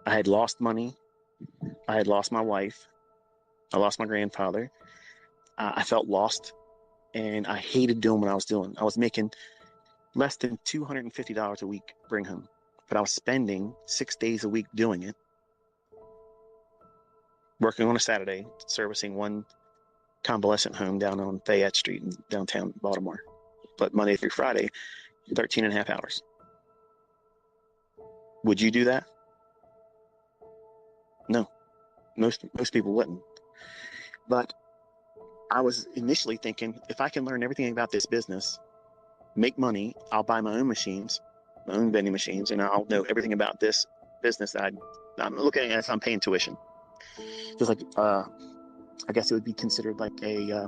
I had lost money. I had lost my wife. I lost my grandfather. I felt lost, and I hated doing what I was doing. I was making less than $250 a week bring home, but I was spending 6 days a week doing it, working on a Saturday, servicing one convalescent home down on Fayette Street in downtown Baltimore. But Monday through Friday, 13 and a half hours. Would you do that? No, most people wouldn't. But I was initially thinking, if I can learn everything about this business, make money, I'll buy my own machines, my own vending machines, and I'll know everything about this business that I'm looking at as I'm paying tuition. Just like, I guess it would be considered like a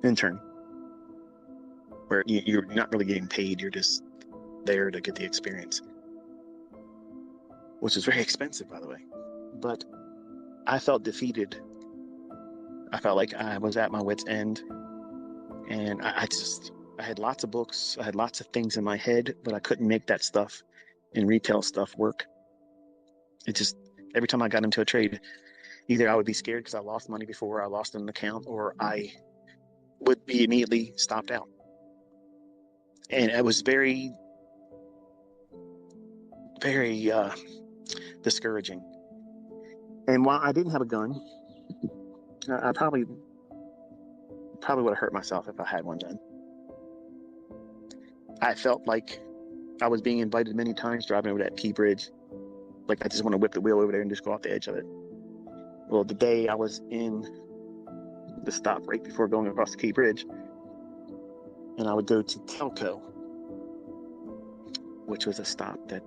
intern, where you're not really getting paid, you're just there to get the experience, which is very expensive, by the way. But I felt defeated. I felt like I was at my wit's end, and I had lots of books, I had lots of things in my head, but I couldn't make that stuff in retail stuff work. It just, every time I got into a trade, either I would be scared because I lost money before, I lost an account, or I would be immediately stopped out. And it was very, very discouraging. And while I didn't have a gun, I probably would have hurt myself if I had one then. I felt like I was being invited many times driving over that Key Bridge. Like I just want to whip the wheel over there and just go off the edge of it. Well, the day I was in the stop right before going across the Key Bridge, and I would go to Telco, which was a stop that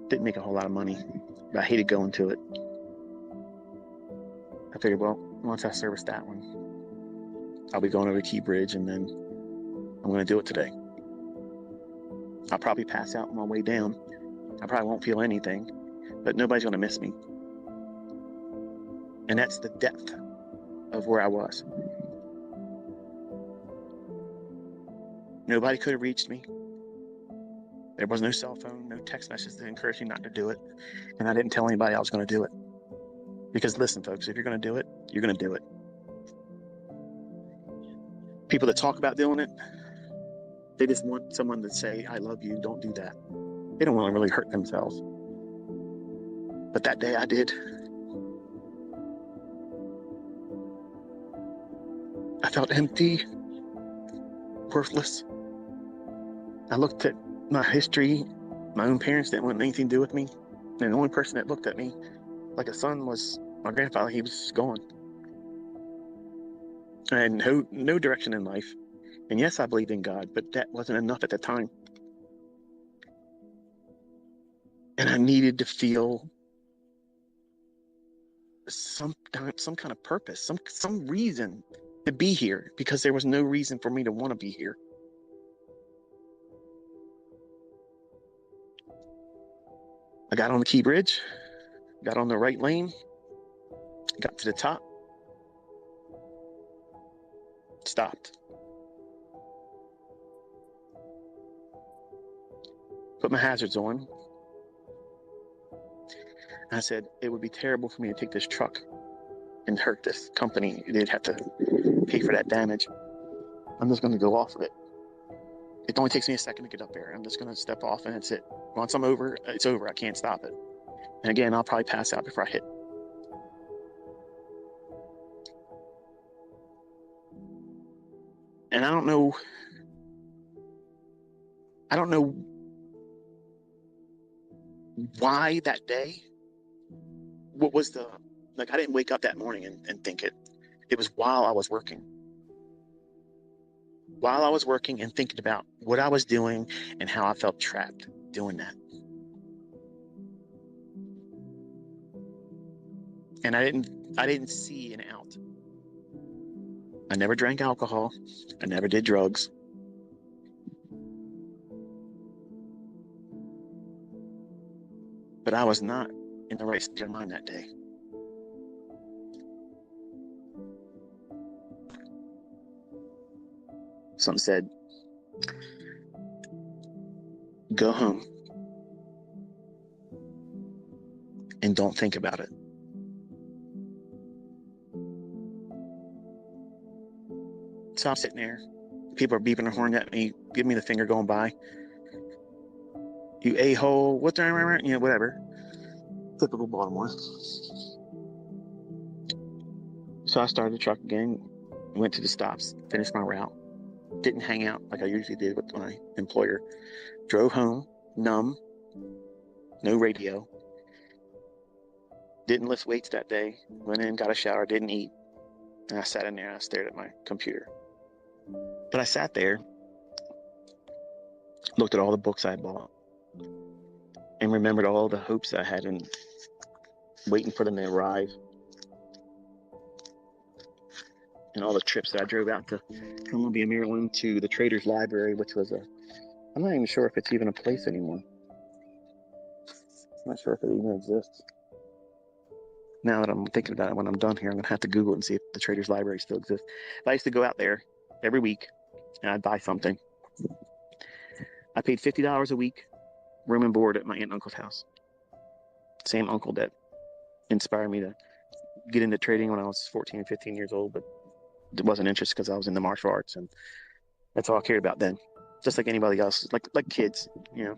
didn't make a whole lot of money, but I hated going to it. I figured, well, once I service that one, I'll be going over the Key Bridge, and then I'm going to do it today. I'll probably pass out on my way down. I probably won't feel anything, but nobody's going to miss me. And that's the depth of where I was. Nobody could have reached me. There was no cell phone, no text messages to encourage me not to do it. And I didn't tell anybody I was going to do it. Because listen, folks, if you're going to do it, you're going to do it. People that talk about doing it, they just want someone to say, I love you, don't do that. They don't want to really hurt themselves. But that day I did. I felt empty, worthless. I looked at my history. My own parents didn't want anything to do with me. And the only person that looked at me like a son was my grandfather. He was gone. I had no direction in life. And yes, I believed in God, but that wasn't enough at the time. And I needed to feel some kind of purpose, some reason to be here, because there was no reason for me to want to be here. I got on the Key Bridge, got on the right lane, got to the top, stopped. Put my hazards on. I said, it would be terrible for me to take this truck and hurt this company. They'd have to pay for that damage. I'm just going to go off of it. It only takes me a second to get up there. I'm just going to step off, and that's it. Once I'm over, it's over. I can't stop it. And again, I'll probably pass out before I hit. And I don't know why that day. What was I didn't wake up that morning and think it. It was while I was working. While I was working and thinking about what I was doing and how I felt trapped doing that. And I didn't see an out. I never drank alcohol. I never did drugs. But I was not in the right state of mind that day. Something said, Go home and don't think about it. So I'm sitting there. People are beeping their horn at me, giving me the finger going by. You a-hole, what's that? You know, whatever. Typical Baltimore. So I started the truck again, went to the stops, finished my route. Didn't hang out like I usually did with my employer. Drove home, numb, no radio. Didn't lift weights that day. Went in, got a shower, didn't eat. And I sat in there and I stared at my computer. But I sat there, looked at all the books I had bought, and remembered all the hopes I had in waiting for them to arrive. And all the trips that I drove out to Columbia, Maryland, to the Traders Library, which was I'm not even sure if it's even a place anymore. I'm not sure if it even exists. Now that I'm thinking about it, when I'm done here, I'm going to have to Google it and see if the Traders Library still exists. But I used to go out there every week, and I'd buy something. I paid $50 a week, room and board at my aunt and uncle's house. Same uncle that inspired me to get into trading when I was 14 and 15 years old, but it wasn't interested because I was in the martial arts, and that's all I cared about then. Just like anybody else, like kids, you know,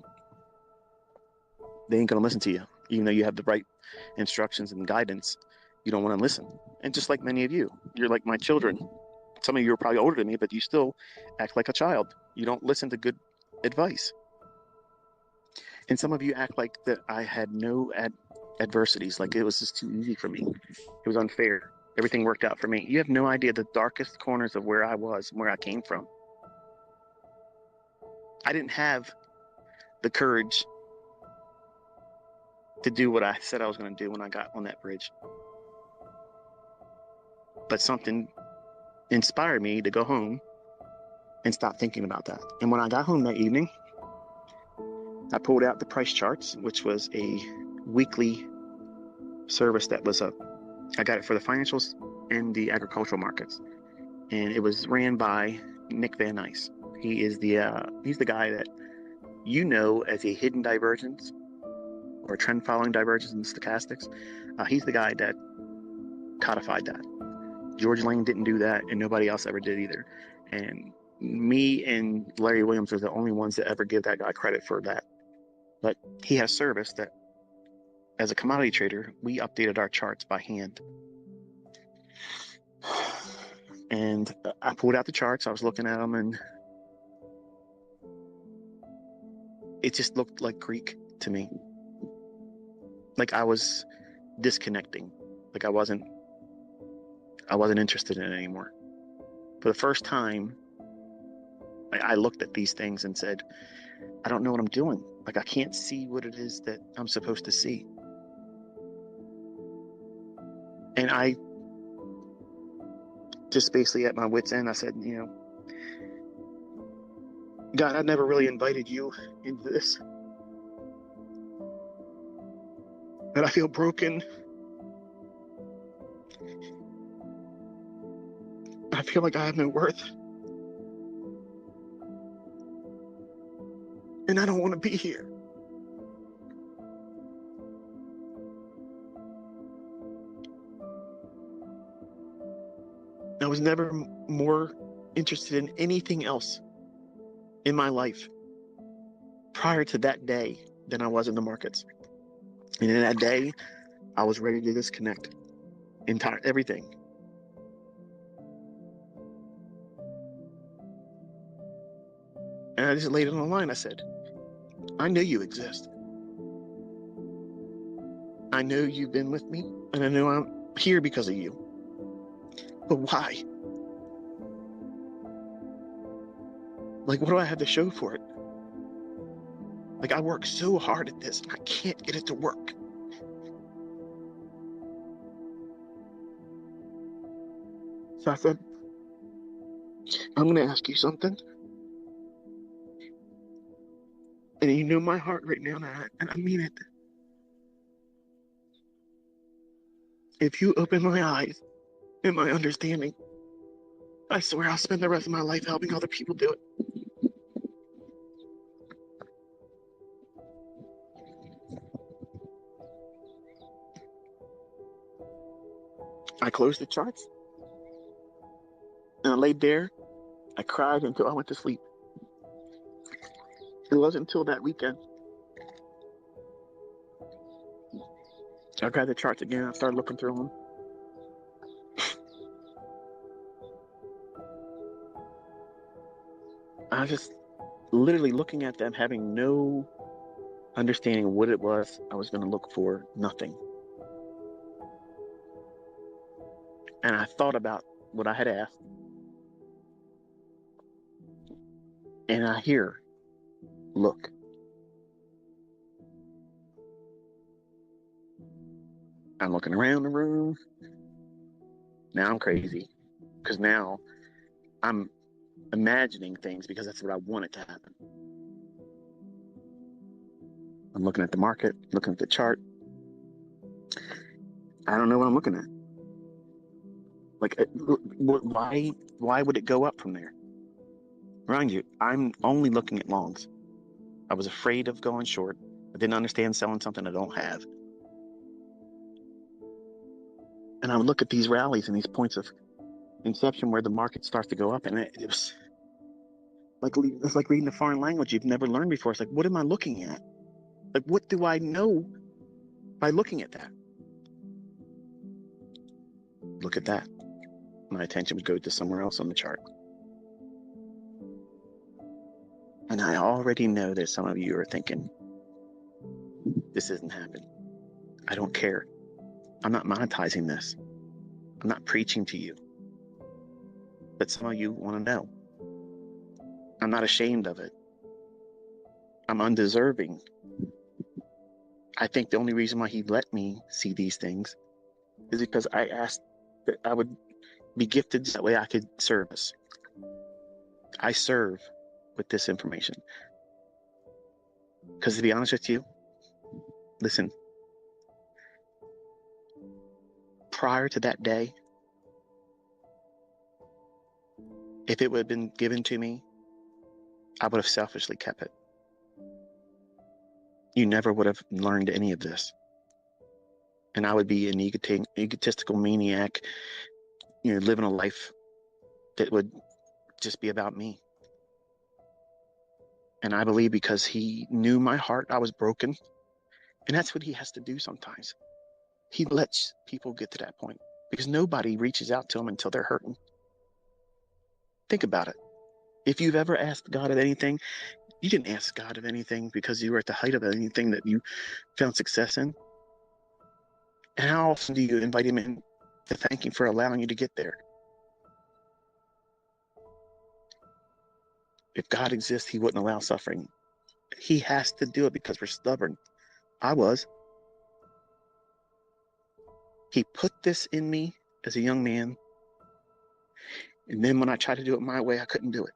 they ain't gonna listen to you, even though you have the right instructions and guidance. You don't want to listen. And just like many of you, you're like my children. Some of you are probably older than me, but you still act like a child. You don't listen to good advice. And some of you act like that I had no adversities, like it was just too easy for me. It was unfair. Everything worked out for me. You have no idea the darkest corners of where I was and where I came from. I didn't have the courage to do what I said I was going to do when I got on that bridge. But something inspired me to go home and stop thinking about that. And when I got home that evening, I pulled out the price charts, which was a weekly service that was I got it for the financials and the agricultural markets. And it was ran by Nick Van Nice. He's the guy that you know as a hidden divergence or trend following divergence in stochastics. He's the guy that codified that. George Lane didn't do that, and nobody else ever did either. And me and Larry Williams are the only ones that ever give that guy credit for that. But he had a service that, as a commodity trader, we updated our charts by hand. And I pulled out the charts. I was looking at them, and it just looked like Greek to me. Like I was disconnecting. Like I wasn't interested in it anymore. For the first time, I looked at these things and said, I don't know what I'm doing. Like I can't see what it is that I'm supposed to see. And I just basically at my wit's end, I said, you know, God, I never really invited you into this. But I feel broken. I feel like I have no worth. And I don't want to be here. I was never more interested in anything else in my life prior to that day than I was in the markets. And in that day, I was ready to disconnect everything. And I just laid it on the line. I said, I know you exist. I know you've been with me, and I know I'm here because of you. But why? Like, what do I have to show for it? Like, I work so hard at this, and I can't get it to work. So I said, I'm going to ask you something. And you know my heart right now, and I mean it. If you open my eyes and my understanding, I swear I'll spend the rest of my life helping other people do it. I closed the charts and I laid there. I cried until I went to sleep. It wasn't until that weekend I grabbed the charts again. I started looking through them. I was just literally looking at them, having no understanding of what it was I was going to look for. Nothing. And I thought about what I had asked, and I hear, look. I'm looking around the room. Now I'm crazy because now I'm imagining things because that's what I want it to happen. I'm looking at the market, looking at the chart. I don't know what I'm looking at. Like, why would it go up from there? Mind you, I'm only looking at longs. I was afraid of going short. I didn't understand selling something I don't have. And I would look at these rallies and these points of inception where the market starts to go up, and it was like, it's like reading a foreign language you've never learned before. It's like, what am I looking at? Like, what do I know by looking at that? Look at that. My attention would go to somewhere else on the chart. And I already know that some of you are thinking, this isn't happening. I don't care. I'm not monetizing this. I'm not preaching to you. But some of you want to know. I'm not ashamed of it. I'm undeserving. I think the only reason why he let me see these things is because I asked that I would be gifted that way I could service. I serve with this information. Because to be honest with you, listen, prior to that day, if it would have been given to me, I would have selfishly kept it. You never would have learned any of this. And I would be an egotistical maniac, living a life that would just be about me. And I believe because he knew my heart, I was broken. And that's what he has to do sometimes. He lets people get to that point because nobody reaches out to him until they're hurting. Think about it. If you've ever asked God of anything, you didn't ask God of anything because you were at the height of anything that you found success in. And how often do you invite him in to thank him for allowing you to get there? If God exists, he wouldn't allow suffering. He has to do it because we're stubborn. I was. He put this in me as a young man. And then when I tried to do it my way, I couldn't do it.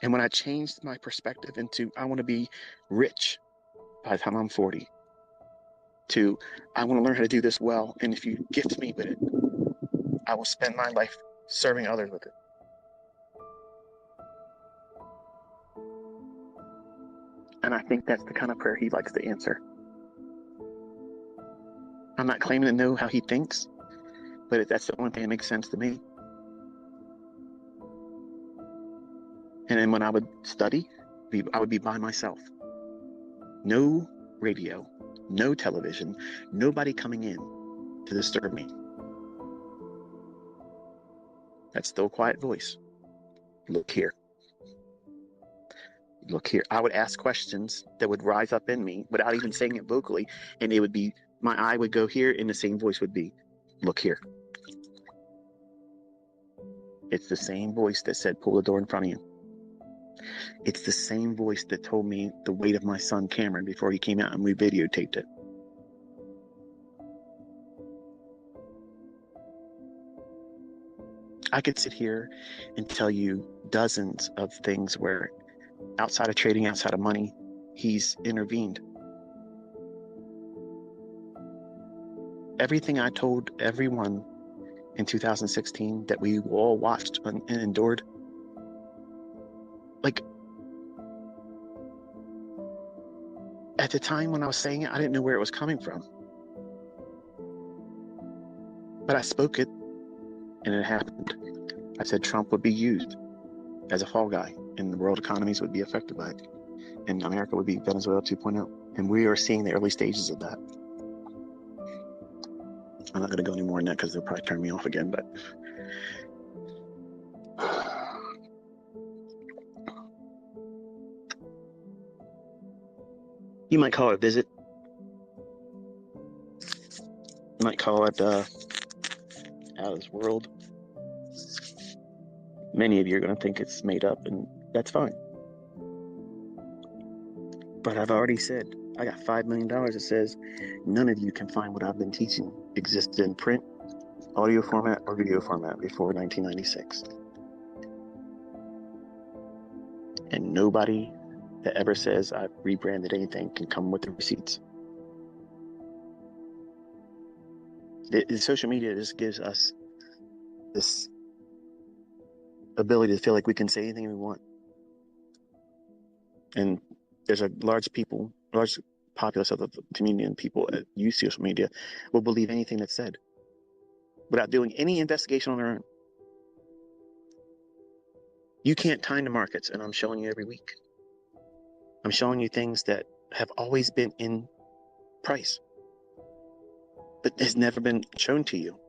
And when I changed my perspective into, I want to be rich by the time I'm 40, to, I want to learn how to do this well. And if you gift me with it, I will spend my life serving others with it. And I think that's the kind of prayer he likes to answer. I'm not claiming to know how he thinks, but that's the only thing that makes sense to me. And then when I would study, I would be by myself. No radio, no television, nobody coming in to disturb me. That still quiet voice. Look here. Look here. I would ask questions that would rise up in me without even saying it vocally. And it would be, my eye would go here and the same voice would be, look here. It's the same voice that said, pull the door in front of you. It's the same voice that told me the weight of my son Cameron before he came out and we videotaped it. I could sit here and tell you dozens of things where outside of trading, outside of money, he's intervened. Everything I told everyone in 2016 that we all watched and endured, like, at the time when I was saying it, I didn't know where it was coming from. But I spoke it, and it happened. I said Trump would be used as a fall guy, and the world economies would be affected by it, and America would be Venezuela 2.0. And we are seeing the early stages of that. I'm not going to go any more in that because they'll probably turn me off again, but you might call it a visit. You might call it out of this world. Many of you are going to think it's made up, and that's fine. But I've already said, I got $5 million that says none of you can find what I've been teaching existed in print, audio format, or video format before 1996. And nobody that ever says I've rebranded anything can come with the receipts. The social media just gives us this ability to feel like we can say anything we want. And there's a large populace of the community and people that use social media will believe anything that's said without doing any investigation on their own. You can't time the markets, and I'm showing you every week. I'm showing you things that have always been in price, but has never been shown to you.